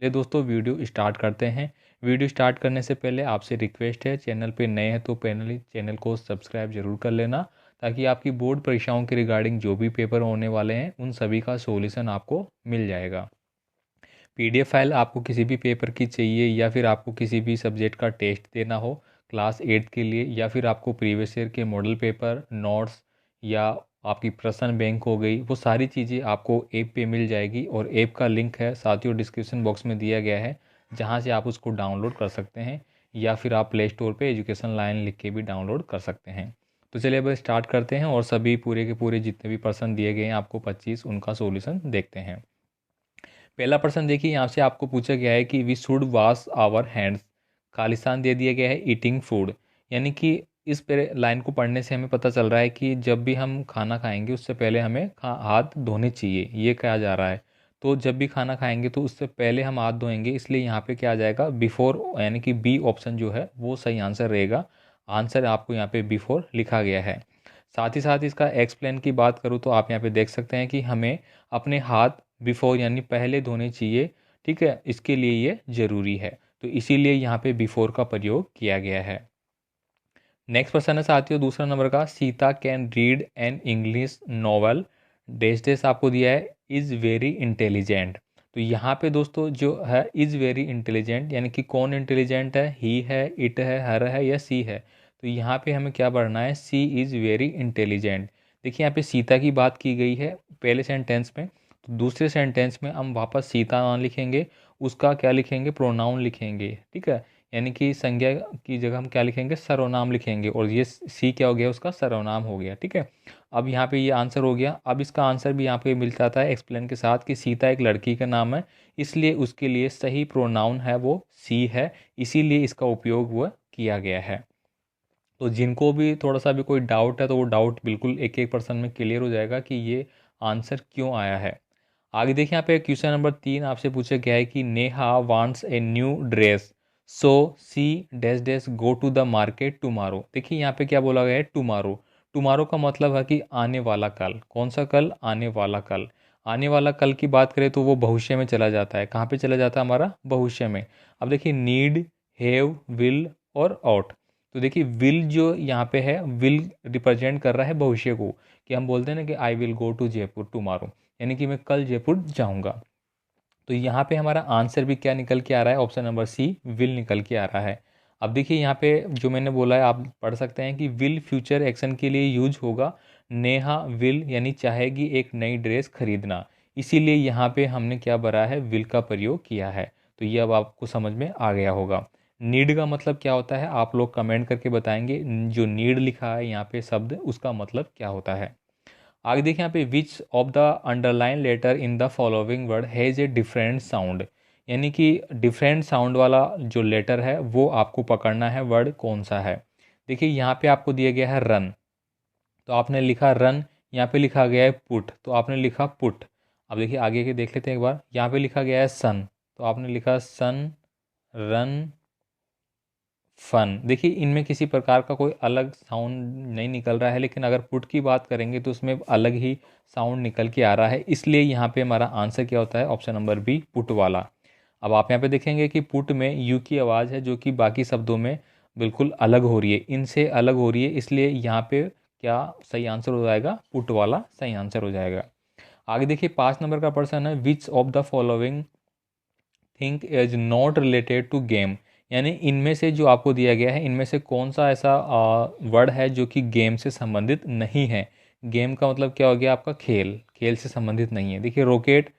चलिए दोस्तों video start करते हैं। वीडियो स्टार्ट करने से पहले आपसे रिक्वेस्ट है, चैनल पे नए हैं तो चैनल को सब्सक्राइब जरूर कर लेना, ताकि आपकी बोर्ड परीक्षाओं के रिगार्डिंग जो भी पेपर होने वाले हैं उन सभी का सॉल्यूशन आपको मिल जाएगा। पीडीएफ फाइल आपको किसी भी पेपर की चाहिए या फिर आपको किसी भी सब्जेक्ट का टेस्ट देना हो क्लास 8 के लिए, या फिर आपको प्रीवियस ईयर के मॉडल पेपर नोट्स या आपकी प्रश्न बैंक हो गई, वो सारी चीज़ें आपको ऐप पे मिल जाएगी। और ऐप का लिंक है साथियों डिस्क्रिप्शन बॉक्स में दिया गया है, जहाँ से आप उसको डाउनलोड कर सकते हैं, या फिर आप प्ले स्टोर पर एजुकेशन लाइन लिख के भी डाउनलोड कर सकते हैं। तो चलिए अब स्टार्ट करते हैं और सभी पूरे के पूरे जितने भी प्रश्न दिए गए हैं आपको 25 उनका सोल्यूशन देखते हैं। पहला प्रश्न देखिए, यहाँ से आपको पूछा गया है कि we should wash our hands, Khalistan दे दिया गया है ईटिंग फूड। यानी कि इस लाइन को पढ़ने से हमें पता चल रहा है कि जब भी हम खाना खाएंगे उससे पहले हमें हाथ धोने चाहिए, ये कहा जा रहा है। तो जब भी खाना खाएंगे तो उससे पहले हम हाथ धोएंगे, इसलिए यहाँ पे क्या आ जाएगा बिफोर, यानी कि बी ऑप्शन जो है वो सही आंसर रहेगा। आंसर आपको यहाँ पे बिफोर लिखा गया है। साथ ही साथ इसका एक्सप्लेन की बात करूँ तो आप यहाँ पे देख सकते हैं कि हमें अपने हाथ बिफोर यानी पहले धोने चाहिए। ठीक है, इसके लिए ये ज़रूरी है, तो इसीलिए यहाँ पे बिफोर का प्रयोग किया गया है। नेक्स्ट क्वेश्चन है साथियों दूसरा नंबर का, Sita can read an English novel dash dash आपको दिया है इज़ वेरी इंटेलिजेंट। तो यहाँ पे दोस्तों जो है इज़ वेरी इंटेलिजेंट, यानी कि कौन इंटेलिजेंट है, ही है, इट है, हर है या सी है। तो यहाँ पे हमें क्या पढ़ना है, सी इज़ वेरी इंटेलिजेंट। देखिए यहाँ पे सीता की बात की गई है पहले सेंटेंस में, तो दूसरे सेंटेंस में हम वापस सीता ना लिखेंगे, उसका क्या लिखेंगे, प्रोनाउन लिखेंगे। ठीक है, यानी कि संज्ञा की जगह हम क्या लिखेंगे, सर्वनाम लिखेंगे, और ये सी क्या हो गया, उसका सर्वनाम हो गया। ठीक है, अब यहाँ पे ये आंसर हो गया। अब इसका आंसर भी यहाँ पे मिल जाता है एक्सप्लेन के साथ कि सीता एक लड़की का नाम है, इसलिए उसके लिए सही प्रोनाउन है वो सी है, इसीलिए इसका उपयोग हुआ किया गया है। तो जिनको भी थोड़ा सा भी कोई डाउट है तो वो डाउट बिल्कुल एक एक पर्सन में क्लियर हो जाएगा कि ये आंसर क्यों आया है। आगे देखिए यहाँ पे क्वेश्चन नंबर 3 आपसे पूछा गया है कि Neha wants a new dress, so she dash dash go to the market tomorrow. देखिए यहाँ पे क्या बोला गया है, टुमारो। टुमारो का मतलब है कि आने वाला कल। कौन सा कल, आने वाला कल। आने वाला कल की बात करें तो वो भविष्य में चला जाता है। कहाँ पे चला जाता है, हमारा भविष्य में। अब देखिए नीड, हैव, विल और ऑट। तो देखिए विल जो यहाँ पे है, विल रिप्रेजेंट कर रहा है भविष्य को, कि हम बोलते हैं ना कि I will go to Jaipur tomorrow, यानी कि मैं कल जयपुर जाऊंगा। तो यहाँ पे हमारा आंसर भी क्या निकल के आ रहा है, ऑप्शन नंबर सी विल निकल के आ रहा है। अब देखिए यहाँ पे जो मैंने बोला है आप पढ़ सकते हैं कि विल फ्यूचर एक्शन के लिए यूज होगा। नेहा विल यानी चाहेगी एक नई ड्रेस खरीदना, इसीलिए यहाँ पे हमने क्या भरा है, विल का प्रयोग किया है। तो ये अब आपको समझ में आ गया होगा। नीड का मतलब क्या होता है, आप लोग कमेंट करके बताएंगे जो नीड लिखा है यहाँ पे शब्द, उसका मतलब क्या होता है। आगे देखिए यहाँ पे which of the underline letter in the following word has a different sound, यानी कि डिफरेंट साउंड वाला जो लेटर है वो आपको पकड़ना है, वर्ड कौन सा है। देखिए यहाँ पे आपको दिया गया है रन, तो आपने लिखा रन। यहाँ पे लिखा गया है पुट, तो आपने लिखा पुट। अब देखिए आगे के देख लेते हैं एक बार, यहाँ पे लिखा गया है सन, तो आपने लिखा सन, रन, फन। देखिए इनमें किसी प्रकार का कोई अलग साउंड नहीं निकल रहा है, लेकिन अगर पुट की बात करेंगे तो उसमें अलग ही साउंड निकल के आ रहा है, इसलिए यहाँ पे हमारा आंसर क्या होता है, ऑप्शन नंबर बी पुट वाला। अब आप यहाँ पे देखेंगे कि पुट में यू की आवाज़ है जो कि बाकी शब्दों में बिल्कुल अलग हो रही है, इनसे अलग हो रही है, इसलिए यहाँ पे क्या सही आंसर हो जाएगा, पुट वाला सही आंसर हो जाएगा। आगे देखिए 5 नंबर का प्रश्न है, which of the following thing is not related to game, यानी इनमें से जो आपको दिया गया है इनमें से कौन सा ऐसा वर्ड है जो कि गेम से संबंधित नहीं है। गेम का मतलब क्या हो गया आपका, खेल, खेल से संबंधित नहीं है। देखिए रॉकेट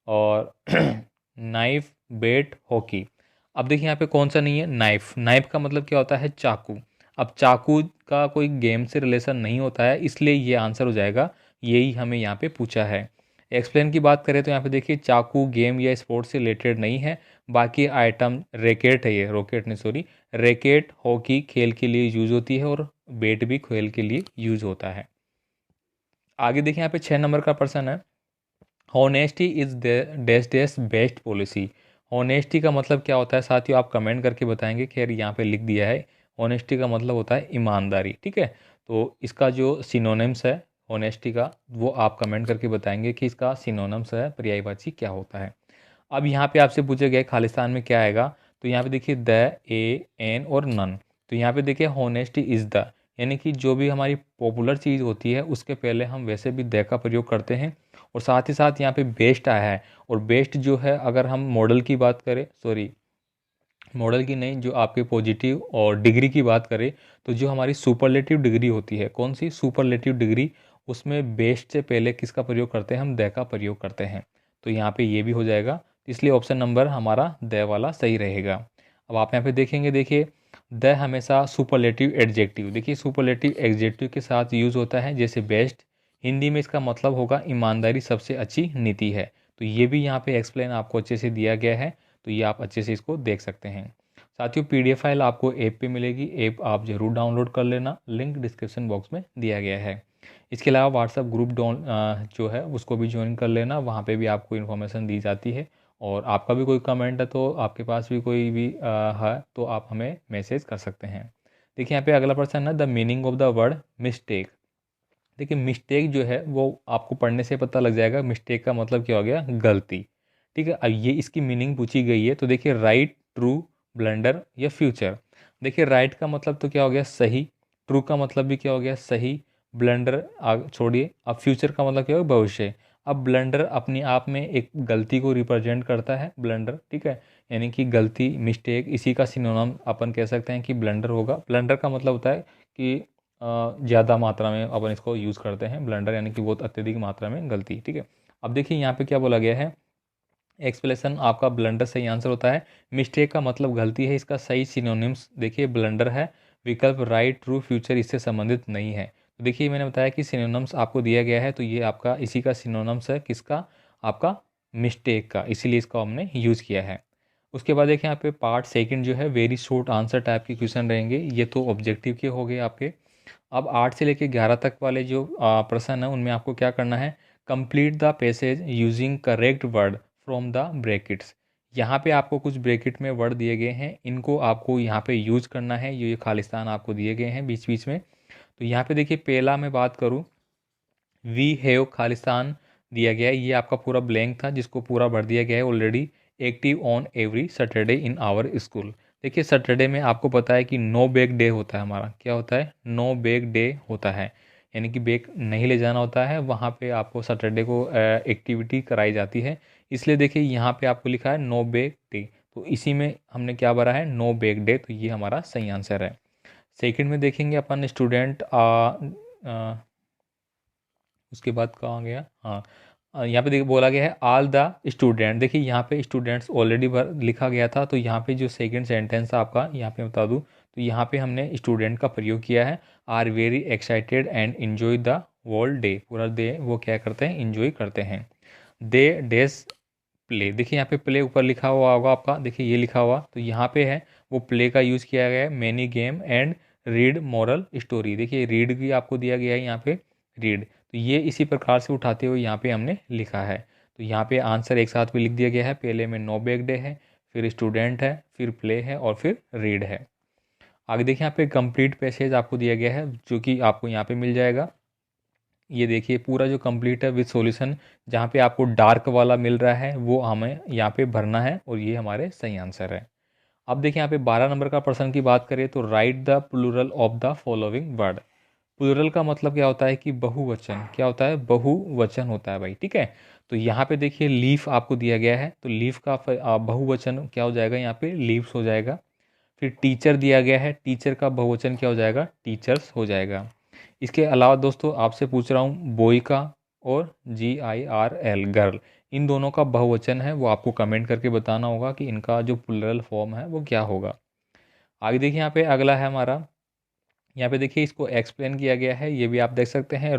और नाइफ, बेट, हॉकी। अब देखिए यहाँ पे कौन सा नहीं है, नाइफ। नाइफ का मतलब क्या होता है, चाकू। अब चाकू का कोई गेम से रिलेशन नहीं होता है, इसलिए ये आंसर हो जाएगा, यही हमें यहाँ पे पूछा है। एक्सप्लेन की बात करें तो यहाँ पे देखिए चाकू गेम या स्पोर्ट्स से रिलेटेड नहीं है। बाकी आइटम रैकेट है, ये रॉकेट नहीं सॉरी, रैकेट हॉकी खेल के लिए यूज होती है, और बैट भी खेल के लिए यूज होता है। आगे देखिए यहाँ पे 6 नंबर का प्रश्न है, honesty is dash dash best policy. Honesty का मतलब क्या होता है साथियों, आप कमेंट करके बताएंगे। खैर यहाँ पे लिख दिया है, होनेस्टी का मतलब होता है ईमानदारी। ठीक है, तो इसका जो सिनोनिम्स है होनेस्टी का, वो आप कमेंट करके बताएंगे कि इसका सिनोनिम्स है, पर्यायवाची क्या होता है। अब यहाँ पे आपसे पूछा गया है खालिस्तान में क्या आएगा, तो यहाँ पे देखिए द, ए, एन और नन। तो यहाँ पे देखिए होनेस्टी इज़ द, यानी कि जो भी हमारी पॉपुलर चीज़ होती है उसके पहले हम वैसे भी द का प्रयोग करते हैं। और साथ ही साथ यहाँ पे बेस्ट आया है, और बेस्ट जो है अगर हम मॉडल की बात करें, सॉरी मॉडल की नहीं, जो आपके पॉजिटिव और डिग्री की बात करें, तो जो हमारी सुपरलेटिव डिग्री होती है, कौन सी सुपरलेटिव डिग्री, उसमें बेस्ट से पहले किसका प्रयोग करते हैं, हम द का प्रयोग करते हैं। तो यहाँ पे ये भी हो जाएगा, इसलिए ऑप्शन नंबर हमारा द वाला सही रहेगा। अब आप यहाँ पे देखेंगे, देखिए द हमेशा सुपरलेटिव एडजेक्टिव, देखिए सुपरलेटिव एडजेक्टिव के साथ यूज़ होता है, जैसे बेस्ट हिंदी में इसका मतलब होगा ईमानदारी सबसे अच्छी नीति है। तो ये भी यहाँ पे एक्सप्लेन आपको अच्छे से दिया गया है, तो ये आप अच्छे से इसको देख सकते हैं। साथियों पीडीएफ फाइल आपको ऐप पे मिलेगी, ऐप आप ज़रूर डाउनलोड कर लेना, लिंक डिस्क्रिप्शन बॉक्स में दिया गया है। इसके अलावा व्हाट्सअप ग्रुप जो है उसको भी ज्वाइन कर लेना, वहाँ पे भी आपको इन्फॉर्मेशन दी जाती है। और आपका भी कोई कमेंट है, तो आपके पास भी कोई भी है तो आप हमें मैसेज कर सकते हैं। देखिए यहाँ पे अगला प्रश्न है the meaning of the word mistake. देखिए मिस्टेक जो है वो आपको पढ़ने से पता लग जाएगा, मिस्टेक का मतलब क्या हो गया, गलती। ठीक है, अब ये इसकी मीनिंग पूछी गई है, तो देखिए राइट, ट्रू, ब्लंडर या फ्यूचर। देखिए राइट का मतलब तो क्या हो गया, सही। ट्रू का मतलब भी क्या हो गया, सही। ब्लंडर छोड़िए, अब फ्यूचर का मतलब क्या होगा, भविष्य। अब ब्लंडर अपने आप में एक गलती को रिप्रेजेंट करता है, ब्लंडर, ठीक है, यानी कि गलती, मिस्टेक, इसी का सिनोनिम अपन कह सकते हैं कि ब्लंडर होगा। ब्लंडर का मतलब होता है कि ज़्यादा मात्रा में अपन इसको यूज़ करते हैं, ब्लंडर यानी कि बहुत अत्यधिक मात्रा में गलती। ठीक है, अब देखिए यहाँ पे क्या बोला गया है, एक्सप्लेशन आपका ब्लंडर सही आंसर होता है। मिस्टेक का मतलब गलती है, इसका सही सिनोनिम्स देखिए ब्लंडर है। विकल्प राइट, ट्रू, फ्यूचर इससे संबंधित नहीं है। तो देखिए मैंने बताया कि सिनोनिम्स आपको दिया गया है, तो ये आपका इसी का सिनोनिम्स है, किसका, आपका मिस्टेक का, इसीलिए इसको हमने यूज़ किया है। उसके बाद देखिए यहाँ पे पार्ट सेकंड जो है वेरी शॉर्ट आंसर टाइप के क्वेश्चन रहेंगे, ये तो ऑब्जेक्टिव के हो गए आपके। अब 8 से लेकर 11 तक वाले जो प्रश्न है उनमें आपको क्या करना है, complete the passage using correct word from the brackets. यहाँ पे आपको कुछ ब्रैकेट में वर्ड दिए गए हैं, इनको आपको यहाँ पे यूज करना है, ये खालिस्तान आपको दिए गए हैं बीच बीच में। तो यहाँ पे देखिए पहला मैं बात करूँ, वी हैव खालिस्तान दिया गया है, ये आपका पूरा ब्लैंक था जिसको पूरा भर दिया गया है already. Active on every Saturday in our school. देखिए सैटरडे में आपको पता है कि नो बैग डे होता है हमारा, क्या होता है, नो बैग डे होता है, यानी कि बैग नहीं ले जाना होता है, वहाँ पे आपको सैटरडे को एक्टिविटी कराई जाती है। इसलिए देखिए यहाँ पे आपको लिखा है नो बैग डे, तो इसी में हमने क्या भरा है, नो बैग डे, तो ये हमारा सही आंसर है। सेकंड में देखेंगे अपन स्टूडेंट, उसके बाद कहाँ गया, हाँ यहाँ पे देखिए बोला गया है ऑल द स्टूडेंट। देखिए यहाँ पे स्टूडेंट्स ऑलरेडी लिखा गया था, तो यहाँ पे जो सेकंड सेंटेंस है आपका, यहाँ पे बता दूँ, तो यहाँ पे हमने स्टूडेंट का प्रयोग किया है। Are very excited and enjoy the world day, पूरा डे वो क्या करते हैं, इन्जॉय करते हैं। दे डेज प्ले, देखिए यहाँ पे प्ले ऊपर लिखा हुआ होगा आपका, देखिए ये लिखा हुआ, तो यहाँ पे है वो प्ले का यूज़ किया गया है। Many game and read moral story, देखिए रीड भी आपको दिया गया है यहाँ पे, रीड, तो ये इसी प्रकार से उठाते हुए यहाँ पे हमने लिखा है। तो यहाँ पे आंसर एक साथ भी लिख दिया गया है, पहले में नो बैग डे है, फिर स्टूडेंट है, फिर प्ले है और फिर रीड है। आगे देखिए यहाँ पे कंप्लीट पैसेज आपको दिया गया है, जो कि आपको यहाँ पे मिल जाएगा। ये देखिए पूरा जो कंप्लीट है विद सॉल्यूशन, जहाँ पे आपको डार्क वाला मिल रहा है वो हमें यहाँ पे भरना है, और ये हमारे सही आंसर है। अब देखिए यहाँ पे 12 नंबर का प्रश्न की बात करें, तो write the plural of the following word. Plural का मतलब क्या होता है कि बहुवचन, क्या होता है, बहुवचन होता है भाई, ठीक है। तो यहाँ पे देखिए लीफ आपको दिया गया है, तो लीफ का बहुवचन क्या हो जाएगा, यहाँ पे लीव्स हो जाएगा। फिर टीचर दिया गया है, टीचर का बहुवचन क्या हो जाएगा, टीचर्स हो जाएगा। इसके अलावा दोस्तों आपसे पूछ रहा हूँ बोई का और GIRL गर्ल, इन दोनों का बहुवचन है, वो आपको कमेंट करके बताना होगा कि इनका जो प्लूरल फॉर्म है वो क्या होगा। आगे देखिए यहाँ पे अगला है हमारा, यहाँ पे देखिए इसको एक्सप्लेन किया गया है, ये भी आप देख सकते हैं।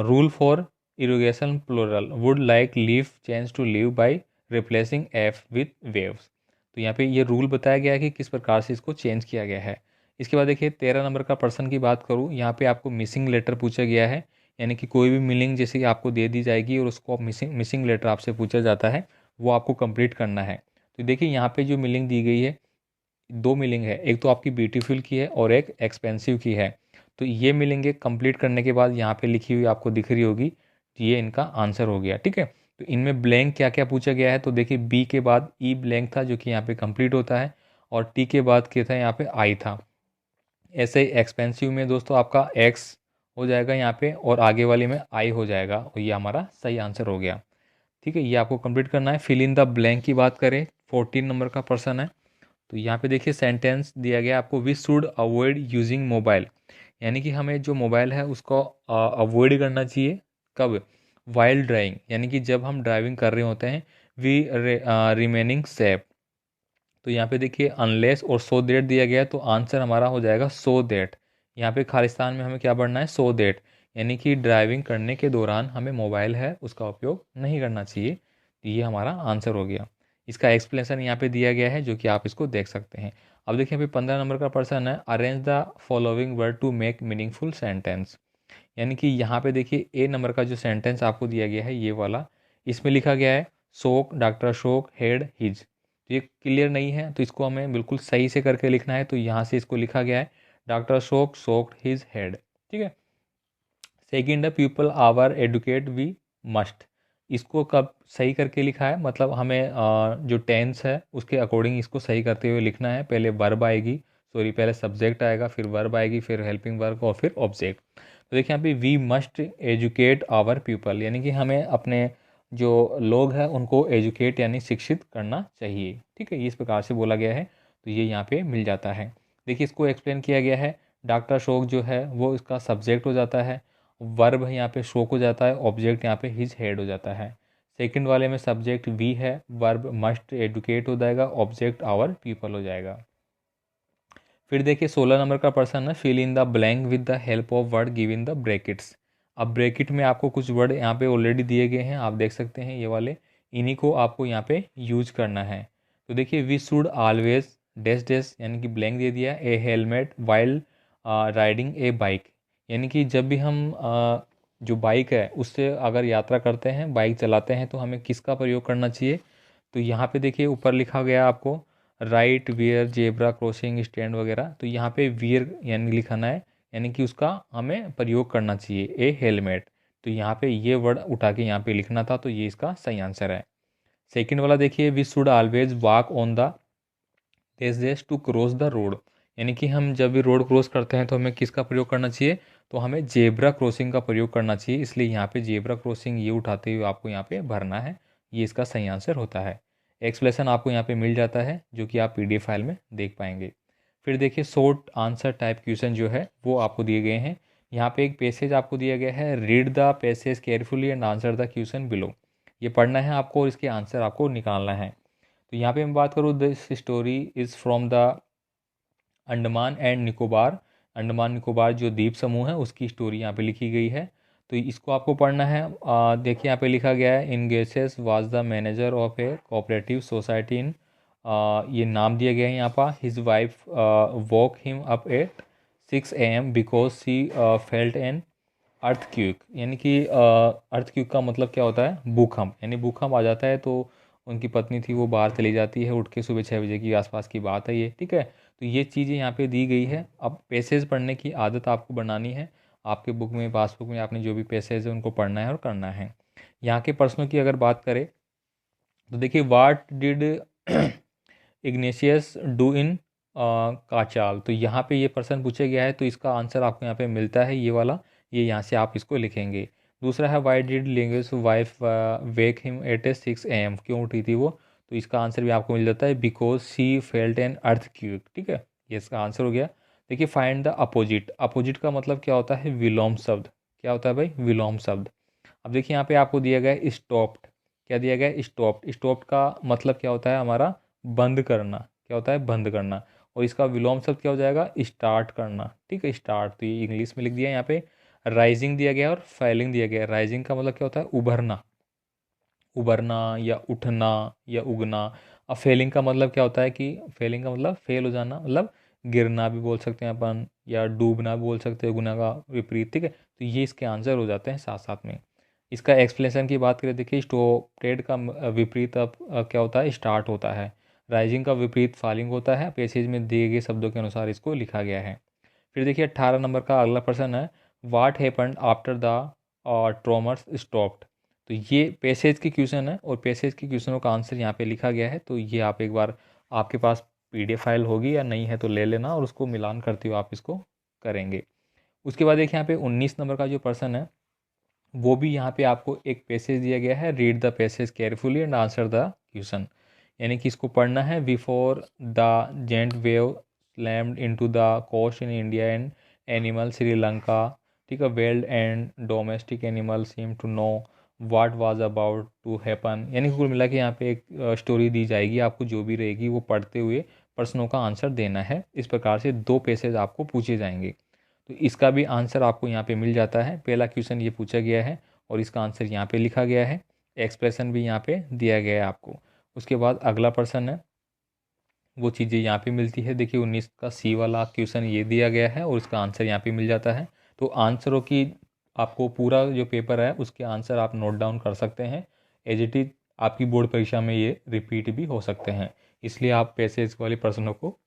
Rule for irrigation plural would like leaf change to leave by replacing F with waves. तो यहाँ पे ये रूल बताया गया है कि किस प्रकार से इसको चेंज किया गया है। इसके बाद देखिए 13 नंबर का प्रश्न की बात करूँ, यहाँ पे आपको मिसिंग लेटर पूछा गया है, यानी कि कोई भी मीनिंग जैसे आपको दे दी जाएगी और उसको मिसिंग लेटर आपसे पूछा जाता है, वो आपको कंप्लीट करना है। तो देखिए यहाँ पे जो मीनिंग दी गई है, दो मीनिंग है, एक तो आपकी ब्यूटीफुल की है और एक एक्सपेंसिव की है। तो ये मिलेंगे कंप्लीट करने के बाद यहाँ पे लिखी हुई आपको दिख रही होगी, ये इनका आंसर हो गया, ठीक है। तो इनमें ब्लैंक क्या क्या पूछा गया है, तो देखिए बी के बाद ई ब्लैंक था जो कि यहाँ पे कंप्लीट होता है, और टी के बाद क्या था, यहाँ पे आई था। ऐसे ही एक्सपेंसिव में दोस्तों आपका एक्स हो जाएगा यहाँ पे, और आगे वाली में आई हो जाएगा, और ये हमारा सही आंसर हो गया। ठीक है, ये आपको कंप्लीट करना है। फिल इन द ब्लैंक की बात करें, 14 नंबर का पर्सन है। तो यहाँ पे देखिए सेंटेंस दिया गया आपको, we should avoid using mobile, यानी कि हमें जो मोबाइल है उसको अवॉइड करना चाहिए। कब? वाइल्ड ड्राइविंग, यानी कि जब हम ड्राइविंग कर रहे होते हैं। वी रिमेनिंग सेफ, तो यहाँ पे देखिए अनलेस और सो देट दिया गया है, तो आंसर हमारा हो जाएगा सो देट। यहाँ पे खालिस्तान में हमें क्या पढ़ना है, सो देट, यानी कि ड्राइविंग करने के दौरान हमें मोबाइल है उसका उपयोग नहीं करना चाहिए। तो ये हमारा आंसर हो गया। इसका एक्सप्लेनेशन यहाँ पे दिया गया है जो कि आप इसको देख सकते हैं। अब देखिए अभी 15 नंबर का पर्सन है, arrange the following word to make meaningful sentence, यानी कि यहाँ पे देखिए ए नंबर का जो सेंटेंस आपको दिया गया है ये वाला, इसमें लिखा गया है शोक, डॉक्टर अशोक, हेड हिज। तो ये क्लियर नहीं है, तो इसको हमें बिल्कुल सही से करके लिखना है। तो यहाँ से इसको लिखा गया है doctor Ashok soaked his head. ठीक है। सेकेंड है people our educate we must, इसको कब सही करके लिखा है, मतलब हमें जो टेंस है उसके अकॉर्डिंग इसको सही करते हुए लिखना है। पहले वर्ब आएगी, सॉरी पहले सब्जेक्ट आएगा, फिर वर्ब आएगी, फिर हेल्पिंग वर्ब और फिर ऑब्जेक्ट। तो देखिए यहाँ पे we must educate our people, यानी कि हमें अपने जो लोग हैं उनको एजुकेट यानी शिक्षित करना चाहिए। ठीक है, इस प्रकार से बोला गया है, तो ये यहाँ पे मिल जाता है। देखिए इसको एक्सप्लेन किया गया है, डॉक्टर अशोक जो है वो इसका सब्जेक्ट हो जाता है, वर्ब यहाँ पे शोक हो जाता है, ऑब्जेक्ट यहाँ पे हिज हेड हो जाता है। सेकंड वाले में सब्जेक्ट वी है, वर्ब मस्ट एडुकेट हो जाएगा, ऑब्जेक्ट आवर पीपल हो जाएगा। फिर देखिए 16 नंबर का पर्सन है, fill in the blank with the help of word give in the brackets. अब ब्रैकेट में आपको कुछ वर्ड यहाँ पे ऑलरेडी दिए गए हैं, आप देख सकते हैं ये वाले, इन्हीं को आपको यहाँ पे यूज करना है। तो देखिए we should always dash dash, यानी कि ब्लैंक दे दिया, a helmet while riding a bike, यानी कि जब भी हम जो बाइक है उससे अगर यात्रा करते हैं, बाइक चलाते हैं, तो हमें किसका प्रयोग करना चाहिए। तो यहाँ पे देखिए ऊपर लिखा गया आपको right wear zebra crossing stand वगैरह, तो यहाँ पे वियर यानी लिखाना है, यानी कि उसका हमें प्रयोग करना चाहिए, ए हेलमेट। तो यहाँ पे ये वर्ड उठा के यहाँ पे लिखना था, तो ये इसका सही आंसर है। सेकंड वाला देखिए we should always walk on the this days to cross the road, यानी कि हम जब भी रोड क्रॉस करते हैं तो हमें किसका प्रयोग करना चाहिए, तो हमें जेब्रा क्रॉसिंग का प्रयोग करना चाहिए, इसलिए यहाँ पे जेब्रा क्रॉसिंग ये उठाते हुए आपको यहाँ पे भरना है, ये इसका सही आंसर होता है। एक्सप्लेनेशन आपको यहाँ पे मिल जाता है जो कि आप पीडीएफ फाइल में देख पाएंगे। फिर देखिए शॉर्ट आंसर टाइप क्वेश्चन जो है वो आपको दिए गए हैं। यहाँ पे एक पैसेज आपको दिया गया है, read the passage carefully and answer the question below, ये पढ़ना है आपको और इसके आंसर आपको निकालना है। तो यहाँ पे मैं बात करूँ, this story is from the Andaman and Nicobar, Andaman Nicobar जो द्वीप समूह है उसकी स्टोरी यहाँ पे लिखी गई है। तो इसको आपको पढ़ना है। देखिए यहाँ पे लिखा गया है, in guesses was the manager of a cooperative society in, ये नाम दिया गया है यहाँ पर, his wife woke him up at 6 AM because she felt an earthquake, यानी कि अर्थक्वेक का मतलब क्या होता है, भूकंप, यानी भूकंप आ जाता है, तो उनकी पत्नी थी वो बाहर चली जाती है उठ के, सुबह 6 बजे की आसपास की बात है ये। ठीक है, तो ये चीज़ें यहाँ पे दी गई है। अब पैसेज पढ़ने की आदत आपको बनानी है, आपके बुक में पासबुक में आपने जो भी पैसेज है उनको पढ़ना है और करना है। यहाँ के प्रश्नों की अगर बात करें तो देखिए what did Ignatius do in काचाल, तो यहाँ पे ये प्रश्न पूछा गया है, तो इसका आंसर आपको यहाँ पे मिलता है ये वाला, ये यहाँ से आप इसको लिखेंगे। दूसरा है वाई डिड लिंगस wife wake him at a 6 AM, क्यों उठी थी वो, तो इसका आंसर भी आपको मिल जाता है, because she felt an earthquake. ठीक है, ये इसका आंसर हो गया। देखिए फाइंड द अपोजिट, अपोजिट का मतलब क्या होता है, विलोम शब्द, क्या होता है भाई, विलोम शब्द। अब देखिए यहाँ पे आपको दिया गया है स्टॉप्ड, क्या दिया गया है, स्टॉप्ड, स्टॉप्ड का मतलब क्या होता है हमारा, बंद करना, क्या होता है, बंद करना, और इसका विलोम शब्द क्या हो जाएगा, स्टार्ट करना। ठीक है, स्टार्ट, तो ये इंग्लिश में लिख दिया है यहाँ पे। राइजिंग दिया गया और फैलिंग दिया गया। राइजिंग का मतलब क्या होता है, उभरना, उभरना या उठना या उगना। अब फेलिंग का मतलब क्या होता है कि, फेलिंग का मतलब फेल हो जाना, मतलब गिरना भी बोल सकते हैं अपन, या डूबना भी बोल सकते हैं, गुना का विपरीत। ठीक है, तो ये इसके आंसर हो जाते हैं साथ साथ में। इसका एक्सप्लेनेशन की बात करें, देखिए स्टॉपेड का विपरीत अब क्या होता है, स्टार्ट होता है। राइजिंग का विपरीत फॉलिंग होता है। पैसेज में दिए गए शब्दों के अनुसार इसको लिखा गया है। फिर देखिए 18 नंबर का अगला प्रश्न है, वाट हैपेंड आफ्टर द ट्रॉमर्स स्टॉप्ड, तो ये पैसेज की क्वेश्चन है और पैसेज की क्वेश्चनों का आंसर यहाँ पे लिखा गया है। तो ये आप एक बार, आपके पास PDF फाइल होगी या नहीं है तो ले लेना और उसको मिलान करते हुए आप इसको करेंगे। उसके बाद देखिए यहाँ पे 19 नंबर का जो पर्सन है वो भी यहाँ पे आपको एक पैसेज दिया गया है, read the passage carefully and answer the question. यानी कि इसको पढ़ना है। Before the giant wave slammed into the coast in India and animal Sri Lanka, ठीक है, wild and domestic animal seem to know what was about to happen. यानी कि कुल मिला के यहाँ पे एक स्टोरी दी जाएगी आपको, जो भी रहेगी वो पढ़ते हुए प्रश्नों का आंसर देना है। इस प्रकार से 2 पैसेज आपको पूछे जाएंगे। तो इसका भी आंसर आपको यहाँ पे मिल जाता है। पहला क्वेश्चन ये पूछा गया है और इसका आंसर यहाँ पे लिखा गया है, एक्सप्रेशन भी यहाँ पे दिया गया है आपको। उसके बाद अगला पर्सन है, वो चीज़ें यहाँ पे मिलती है। देखिए 19 का C वाला क्वेश्चन ये दिया गया है और इसका आंसर यहाँ पे मिल जाता है। तो आंसरों की आपको पूरा जो पेपर है उसके आंसर आप नोट डाउन कर सकते हैं। एज इट इज आपकी बोर्ड परीक्षा में ये रिपीट भी हो सकते हैं, इसलिए आप पैसेज वाले प्रश्नों को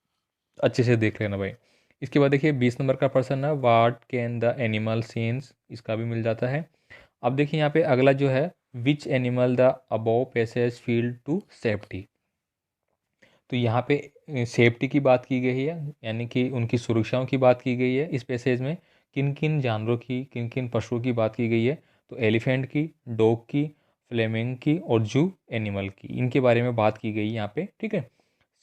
अच्छे से देख लेना भाई। इसके बाद देखिए 20 नंबर का प्रश्न है, what can the animal scenes, इसका भी मिल जाता है। अब देखिए यहाँ पे अगला जो है, which animal the above passage field to safety. तो यहाँ पे सेफ्टी की बात की गई है, यानी कि उनकी सुरक्षाओं की बात की गई है। इस पैसेज में किन किन जानवरों की, किन किन पशुओं की बात की गई है, तो एलिफेंट की, डॉग की, फ्लेमिंग की और जू एनिमल की, इनके बारे में बात की गई यहाँ पे, ठीक है।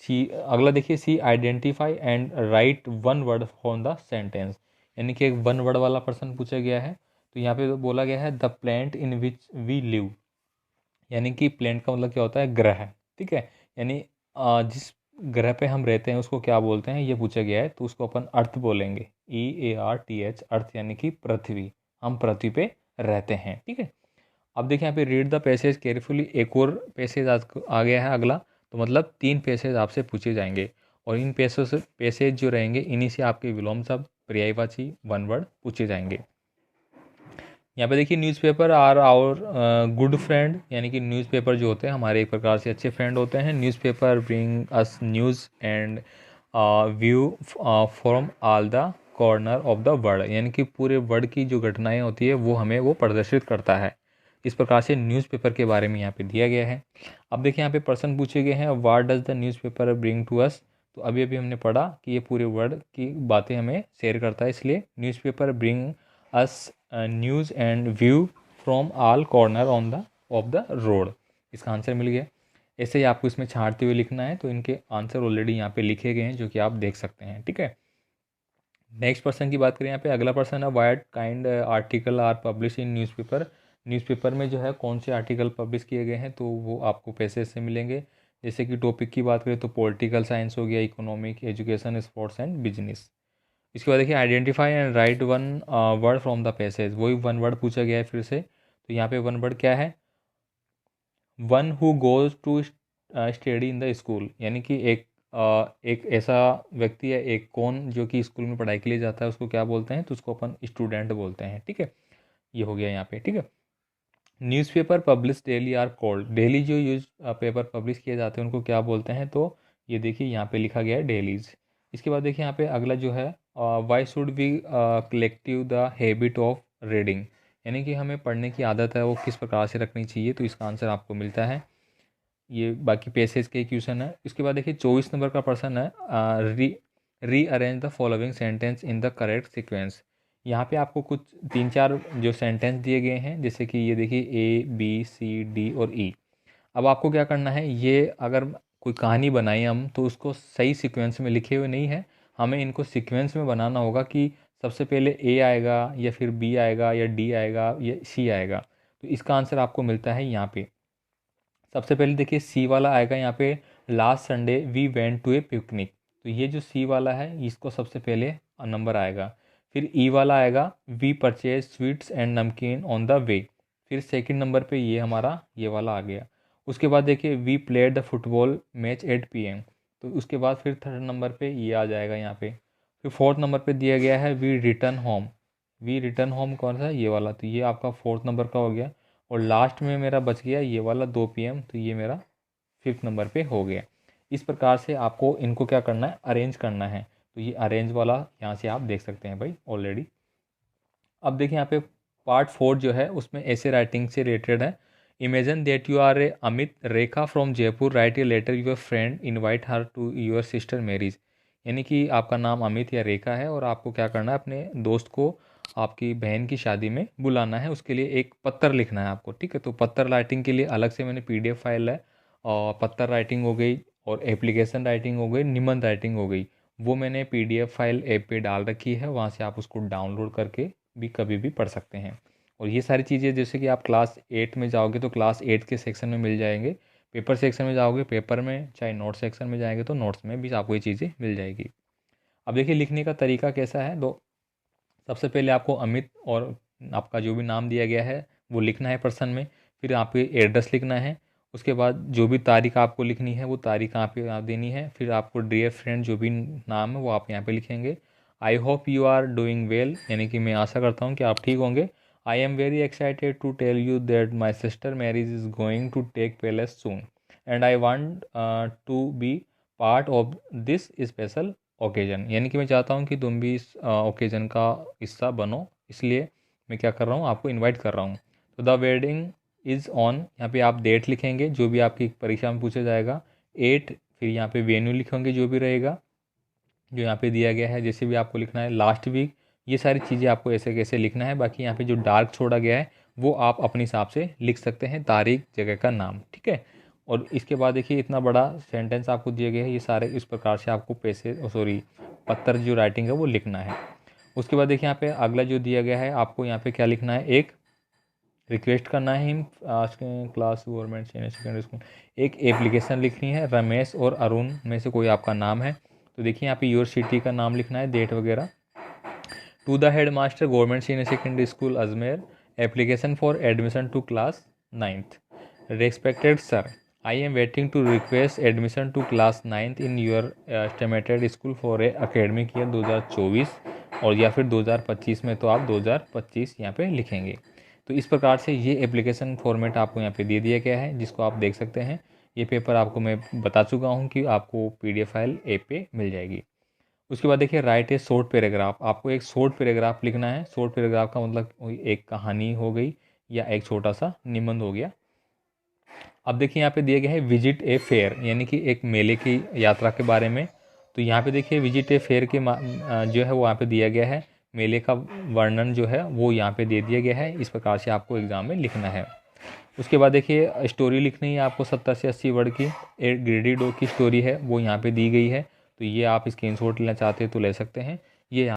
अगला देखिए C, identify and right one word from the sentence. यानी कि एक वन वर्ड वाला प्रश्न पूछा गया है। तो यहाँ पे बोला गया है the planet in which we live. यानी कि प्लेंट का मतलब क्या होता है, ग्रह, ठीक है। यानी जिस ग्रह पे हम रहते हैं उसको क्या बोलते हैं, ये पूछा गया है। तो उसको अपन अर्थ बोलेंगे, EARTH, अर्थ यानी कि पृथ्वी। हम पृथ्वी पे रहते हैं, ठीक है। अब देखिए यहाँ पे रीड द पैसेज केयरफुली, एक और पैसेज आ गया है अगला। तो मतलब 3 पैसेज आपसे पूछे जाएंगे और इन पैसेज जो रहेंगे इन्हीं से आपके विलोम शब्द, पर्यायवाची, वन वर्ड पूछे जाएंगे। यहाँ पे देखिए newspaper are our good friend, यानी कि न्यूज़पेपर जो होते हैं हमारे एक प्रकार से अच्छे फ्रेंड होते हैं। Newspaper bring us news and view from all the corner of the world. यानी कि पूरे वर्ल्ड की जो घटनाएं होती है वो हमें वो प्रदर्शित करता है। इस प्रकार से न्यूज़पेपर के बारे में यहाँ पे दिया गया है। अब देखिए यहाँ पे प्रश्न पूछे गए हैं, what does the newspaper bring to us. तो अभी अभी हमने पढ़ा कि ये पूरे वर्ल्ड की बातें हमें शेयर करता है, इसलिए newspaper bring us news and view from all corner on the of the road. इसका आंसर मिल गया। ऐसे ही आपको इसमें छांटते हुए लिखना है। तो इनके आंसर ऑलरेडी यहाँ पे लिखे गए हैं जो कि आप देख सकते हैं, ठीक है। नेक्स्ट पर्सन की बात करें, यहाँ पे अगला पर्सन है, what kind article are publish in newspaper. Newspaper में जो है कौन से आर्टिकल पब्लिश किए गए हैं, तो वो आपको पैसेज से मिलेंगे। जैसे कि टॉपिक की बात करें तो पॉलिटिकल साइंस हो गया, economic, education, sports and business. इसके बाद देखिए identify and right one word from the passage, वही वन वर्ड पूछा गया है फिर से। तो यहाँ पे वन वर्ड क्या है, one who goes to study in the school. यानी कि एक ऐसा व्यक्ति है, एक कौन जो कि स्कूल में पढ़ाई के लिए जाता है उसको क्या बोलते हैं, तो उसको अपन स्टूडेंट बोलते हैं, ठीक है। ये हो गया यहाँ पे, ठीक है। Newspaper publish daily R called, daily जो यूज पेपर पब्लिश किए जाते हैं उनको क्या बोलते हैं, तो ये देखिए यहाँ पे लिखा गया है डेलीज। इसके बाद देखिए यहाँ पे अगला जो है, why should be collective the habit of reading. यानी कि हमें पढ़ने की आदत है वो किस प्रकार से रखनी चाहिए, तो इसका आंसर आपको मिलता है। ये बाकी पेसेज के क्वेश्चन है। इसके बाद देखिए 24 नंबर का प्रश्न है, rearrange the following sentence in the correct sequence. यहाँ पे आपको कुछ 3-4 जो सेंटेंस दिए गए हैं, जैसे कि ये देखिए ABCD और E। अब आपको क्या करना है, ये अगर कोई कहानी बनाई हम तो उसको सही सीक्वेंस में लिखे हुए नहीं है, हमें इनको सीक्वेंस में बनाना होगा कि सबसे पहले A आएगा या फिर B आएगा या D आएगा या C आएगा। तो इसका आंसर आपको मिलता है यहाँ पे। सबसे पहले देखिए C वाला आएगा यहाँ पे, last Sunday we went to a picnic. तो ये जो C वाला है इसको सबसे पहले नंबर आएगा। फिर E वाला आएगा, वी परचेज स्वीट्स एंड नमकीन ऑन द वे। फिर सेकंड नंबर पे ये हमारा ये वाला आ गया। उसके बाद देखिए we played the football match 8 PM। तो उसके बाद फिर थर्ड नंबर पे ये आ जाएगा यहाँ पे। फिर फोर्थ नंबर पे दिया गया है we return home. We return home कौन सा, ये वाला, तो ये आपका फोर्थ नंबर का हो गया। और लास्ट में मेरा बच गया ये वाला 2 PM, तो ये मेरा फिफ्थ नंबर पे हो गया। इस प्रकार से आपको इनको क्या करना है, अरेंज करना है। तो ये अरेंज वाला यहाँ से आप देख सकते हैं भाई ऑलरेडी। अब देखिए यहाँ पे पार्ट 4 जो है उसमें ऐसे राइटिंग से रिलेटेड है। Imagine that you are a Amit Rekha from Jaipur, write a letter your friend, invite her to your sister marriage. यानी कि आपका नाम अमित या रेखा है और आपको क्या करना है, अपने दोस्त को आपकी बहन की शादी में बुलाना है, उसके लिए एक पत्र लिखना है आपको। ठीक है, तो पत्र राइटिंग के लिए अलग से मैंने PDF फाइल है, और पत्र राइटिंग हो गई और एप्लीकेशन राइटिंग हो गई, निबंध राइटिंग हो गई, वो मैंने PDF फाइल ऐप पे डाल रखी है, वहाँ से आप उसको डाउनलोड करके भी कभी भी पढ़ सकते हैं। और ये सारी चीज़ें जैसे कि आप क्लास 8 में जाओगे तो क्लास 8 के सेक्शन में मिल जाएंगे, पेपर सेक्शन में जाओगे पेपर में, चाहे नोट सेक्शन में जाएंगे तो नोट्स में भी आपको ये चीज़ें मिल जाएगी। अब देखिए लिखने का तरीका कैसा है। तो सबसे पहले आपको अमित और आपका जो भी नाम दिया गया है वो लिखना है पर्सन में, फिर आपके एड्रेस लिखना है, उसके बाद जो भी तारीख आपको लिखनी है वो तारीख आप यहाँ देनी है, फिर आपको डियर फ्रेंड जो भी नाम है वो आप यहाँ पे लिखेंगे। I hope you are doing well, यानी कि मैं आशा करता हूँ कि आप ठीक होंगे। I am very excited to tell you that my sister marriage is going to take place soon and I want to be part of this special occasion. यानी कि मैं चाहता हूँ कि तुम भी इस ओकेजन का हिस्सा बनो, इसलिए मैं क्या कर रहा हूँ, आपको इनवाइट कर रहा हूँ। तो द वेडिंग इज़ ऑन, यहाँ पे आप डेट लिखेंगे जो भी आपकी परीक्षा में पूछा जाएगा, 8, फिर यहाँ पे वेन्यू लिखेंगे जो भी रहेगा जो यहाँ पे दिया गया है, जैसे भी आपको लिखना है, लास्ट वीक, ये सारी चीज़ें आपको ऐसे कैसे लिखना है। बाकी यहाँ पे जो डार्क छोड़ा गया है वो आप अपने हिसाब से लिख सकते हैं, तारीख, जगह का नाम। ठीक है, और इसके बाद देखिए इतना बड़ा सेंटेंस आपको दिया गया है, ये सारे इस प्रकार से आपको पत्र जो राइटिंग है वो लिखना है। उसके बाद देखिए यहाँ पे अगला जो दिया गया है, आपको यहाँ पे क्या लिखना है, एक रिक्वेस्ट करना है him class government senior secondary school, एक एप्लीकेशन लिखनी है, रमेश और अरुण में से कोई आपका नाम है तो देखिए यहाँ पे योर सिटी का नाम लिखना है, डेट वगैरह। To the head master government senior secondary school Ajmer, application for admission to class 9th, respected sir, I am waiting to request admission to class 9th in your estimated school for a academic year 2024, और या फिर 2025 में तो आप 2025 यहाँ पे लिखेंगे। तो इस प्रकार से ये एप्लीकेशन फॉर्मेट आपको यहाँ पे दे दिया गया है, जिसको आप देख सकते हैं। ये पेपर आपको मैं बता चुका हूँ कि आपको PDF फाइल ऐप पे मिल जाएगी। उसके बाद देखिए राइट ए शॉर्ट पैराग्राफ, आपको एक शॉर्ट पैराग्राफ लिखना है। शॉर्ट पैराग्राफ का मतलब एक कहानी हो गई या एक छोटा सा निबंध हो गया। अब देखिए यहाँ पे दिया गया है विजिट ए फेयर, यानी कि एक मेले की यात्रा के बारे में। तो यहाँ पे देखिए विजिट ए फेयर के जो है वो यहाँ पे दिया गया है, मेले का वर्णन जो है वो यहाँ पे दे दिया गया है। इस प्रकार से आपको एग्ज़ाम में लिखना है। उसके बाद देखिए स्टोरी लिखनी है आपको 70 से 80 वर्ड की, एक ग्रेडी डॉग की स्टोरी है वो यहाँ पे दी गई है। तो ये आप स्क्रीनशॉट लेना चाहते हैं तो ले सकते हैं। ये